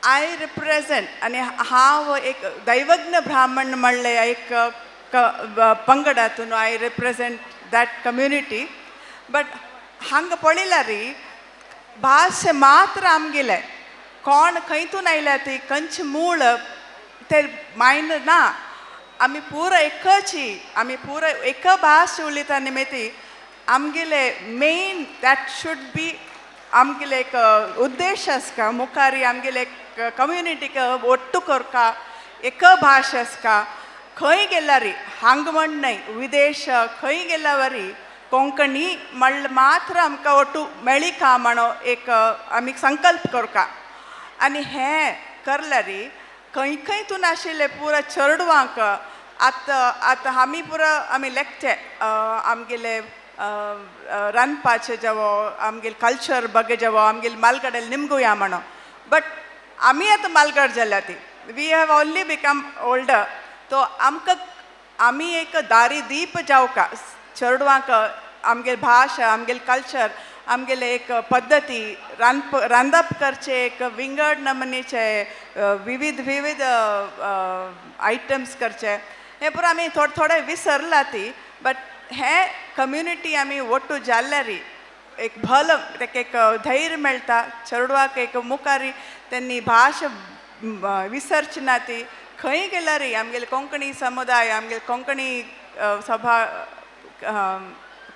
I represent आणि हांव एक दैवज्ञ ब्राह्मण म्हणले एक पंगडातून I represent that community. But हांगा पळयला री भाशे मात्र आमगेले कोण खंयतून आयल्या ती खंयचे मूळ ते मायन ना. आमी पुरो एकची आमी पुरो एक भास उलयता निमित्ती आमगेले मेन दॅट शूड बी आमगेले एक उद्देश आसका मुखारी आमगेले कम्युनिटीक ಒಟ್ಟು करका एक भास आसका. खंय गेल्यार हांगा म्हण न्हय विदेश खंय गेल्या वरी कोंकणी म्हणल्यार मात्र आमकां ಒಟ್ಟು मेळिका म्हणो एक आमी संकल्प करका. आनी हें करल्यार खंय खंयतून आशिल्ले पुरो चेडवांक आतां आमी पुरो आमी लेखचे आमगेले रांदपाचे जावो आमगेले कल्चर बगे जावो आमगेले मालगड्याले निमगुया म्हणो. बट आमी आतां मालगड जाल्या ती we have only become older. तो आमकां आमी एक दारी दीप जावका चेडवांक आमगेले भाशा आमगेले कल्चर आमगेले एक पद्दती रांदप करचे एक विंगड नमनीचे विविध विविध आयटम्स करचे हे पुरो आमी थोडे थोडे विसरला ती. बट हे कम्युनिटी आमी ಒಟ್ಟು जाल्ल्यार एक भल ताका एक धैर्य मेळटा चेडवाक एक मुखारी त्यांनी भाशा विसरची ना ती. खंय गेल्यार आमगेले कोंकणी समुदाय आमगेले कोंकणी सभा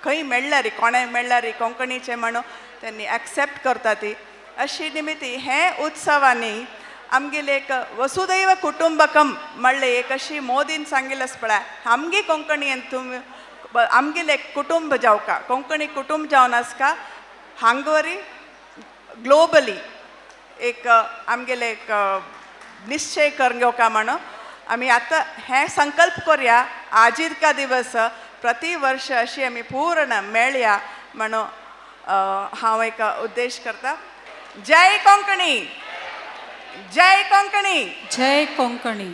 खंय मेळ्ळ्यार कोणाय मेळ्ळ्यार कोंकणीचे म्हणून त्यांनी एक्सेप्ट करता ती. अशी निमित्ती हे उत्सवांनी आमगेले एक वसुदैव कुटुंबकम म्हणले एक अशी मोदीन सांगिल्लें पळय आमगे कोंकणी तुमी आमगेले एक कुटुंब जावका कोंकणी कुटुंब जावन आसका हांगवरी ग्लोबली एक आमगेले एक निश्चय करून घेवका म्हणून आमी आतां हें संकल्प करया आजिविका दिवस प्रति वर्ष अशी आमी पूर्ण मेळया म्हणून हांव एक उद्देश करता. जय कोंकणी, जय कोंकणी, जय कोंकणी.